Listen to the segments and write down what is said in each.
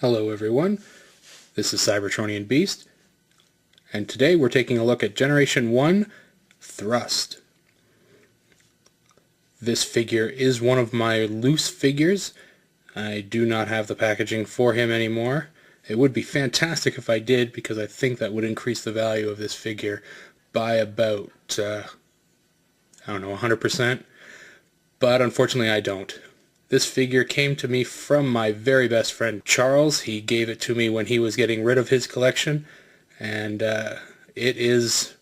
Hello everyone, this is Cybertronian Beast, and today we're taking a look at Generation 1 Thrust. This figure is one of my loose figures. I do not have the packaging for him anymore. It would be fantastic if I did, because I think that would increase the value of this figure by about, 100%, but unfortunately I don't. This figure came to me from my very best friend Charles. He gave it to me when he was getting rid of his collection, and it is,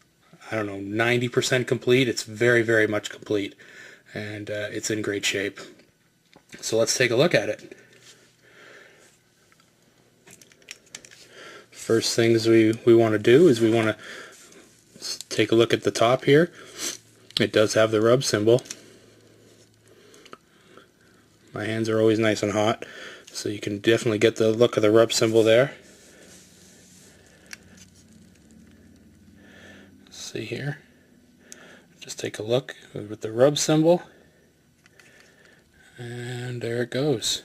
90% complete. It's very, very much complete, and it's in great shape. So let's take a look at it. First things we want to do is we want to take a look at the top here. It does have the rub symbol. My hands are always nice and hot, so you can definitely get the look of the rub symbol there. See here, just take a look with the rub symbol, and there it goes.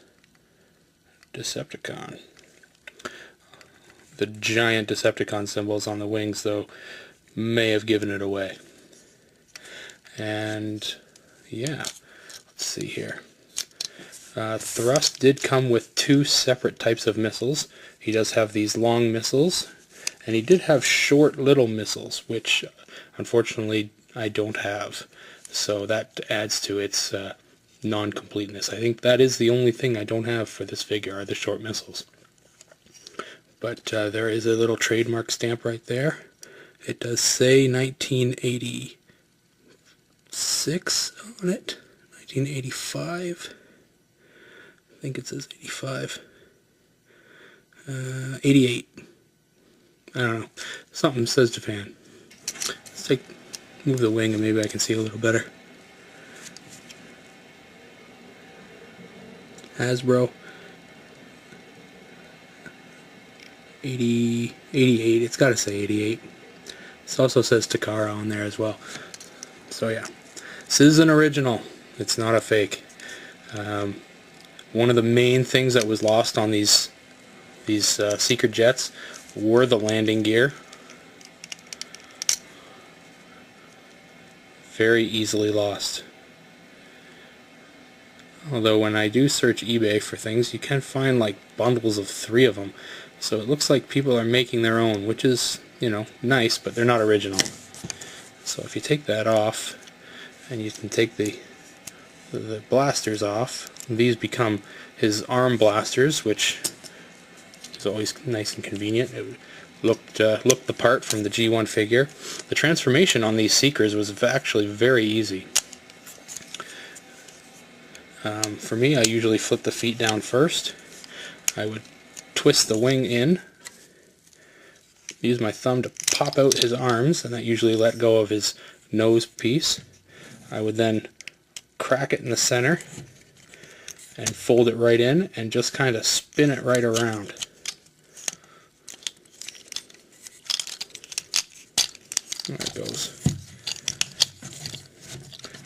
Decepticon. The giant Decepticon symbols on the wings, though, may have given it away. And yeah, let's see here. Thrust did come with two separate types of missiles. He does have these long missiles, and he did have short little missiles, which unfortunately I don't have. So that adds to its non-completeness. I think that is the only thing I don't have for this figure, are the short missiles. But there is a little trademark stamp right there. It does say 1986 on it. 1985. I think it says 85. 88. I don't know. Something says Japan. Let's move the wing and maybe I can see a little better. Hasbro. 88. It's got to say 88. This also says Takara on there as well. So yeah. This is an original. It's not a fake. One of the main things that was lost on these Seeker jets were the landing gear. Very easily lost. Although when I do search eBay for things, you can find like bundles of 3 of them. So it looks like people are making their own, which is, nice, but they're not original. So if you take that off, and you can take the blasters off, these become his arm blasters, which is always nice and convenient. It looked the part from the G1 figure. The transformation on these Seekers was actually very easy. For me, I usually flip the feet down first. I would twist the wing in, use my thumb to pop out his arms, and that usually let go of his nose piece. I would then crack it in the center and fold it right in and just kind of spin it right around. There it goes.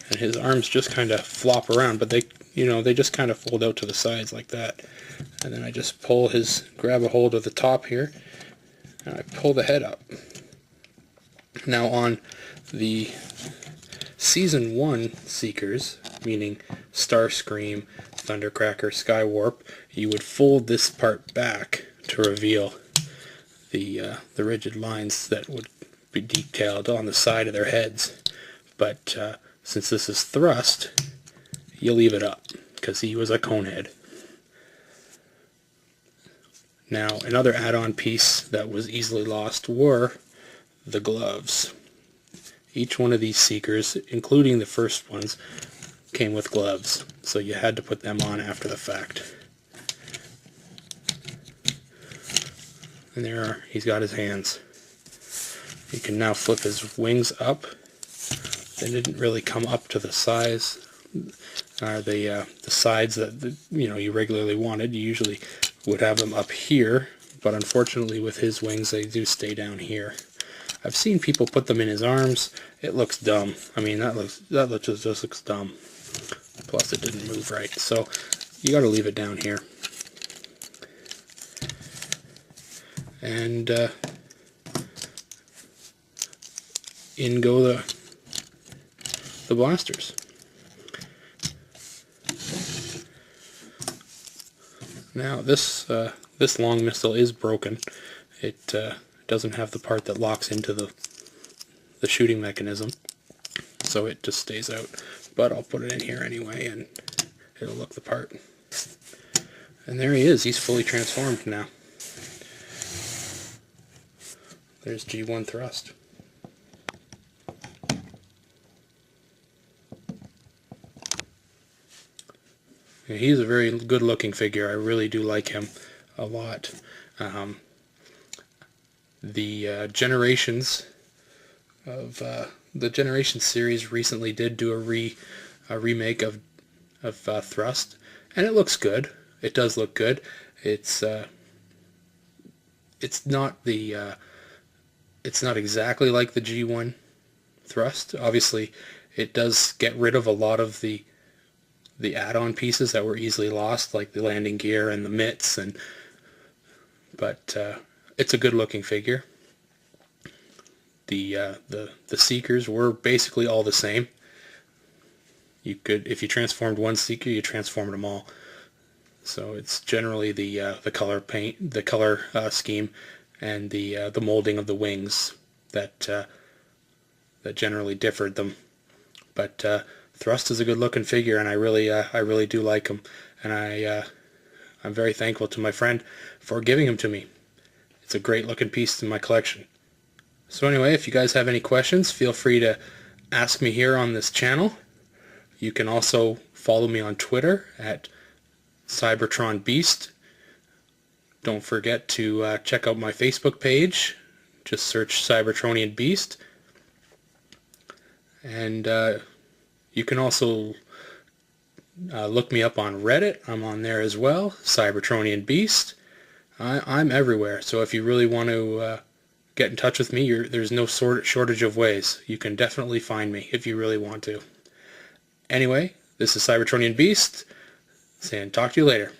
And his arms just kind of flop around, but they just kind of fold out to the sides like that. And then I just grab a hold of the top here, and I pull the head up. Now on the Season 1 Seekers, meaning Starscream, Thundercracker, Skywarp, you would fold this part back to reveal the rigid lines that would be detailed on the side of their heads. But since this is Thrust, you leave it up, because he was a conehead. Now, another add-on piece that was easily lost were the gloves. Each one of these Seekers, including the first ones, came with gloves, so you had to put them on after the fact. And there he's got his hands. You can now flip his wings up. They didn't really come up to the size, or the sides that you regularly wanted. You usually would have them up here, but unfortunately with his wings they do stay down here. I've seen people put them in his arms. It looks dumb. I mean, that just looks dumb. Plus it didn't move right, so you got to leave it down here. and in go the blasters. Now this long missile is broken. It doesn't have the part that locks into the shooting mechanism, so it just stays out. But I'll put it in here anyway, and it'll look the part. And there he is. He's fully transformed now. There's G1 thrust. He's a very good looking figure. I really do like him a lot. The Generations of the Generations series recently did do a remake of Thrust, and it looks good. It does look good. It's not exactly like the G1 Thrust. Obviously, it does get rid of a lot of the add-on pieces that were easily lost, like the landing gear and the mitts, but it's a good-looking figure. The Seekers were basically all the same. You could, if you transformed one Seeker, you transformed them all. So it's generally the color paint, the color scheme, and the molding of the wings that generally differed them. But Thrust is a good-looking figure, and I really do like him, and I'm very thankful to my friend for giving him to me. It's a great-looking piece in my collection. So anyway, if you guys have any questions, feel free to ask me here on this channel. You can also follow me on Twitter at CybertronBeast. Don't forget to check out my Facebook page. Just search Cybertronian Beast. And you can also look me up on Reddit. I'm on there as well, Cybertronian Beast. I'm everywhere, so if you really want to get in touch with me, there's no shortage of ways. You can definitely find me if you really want to. Anyway, this is Cybertronian Beast, saying talk to you later.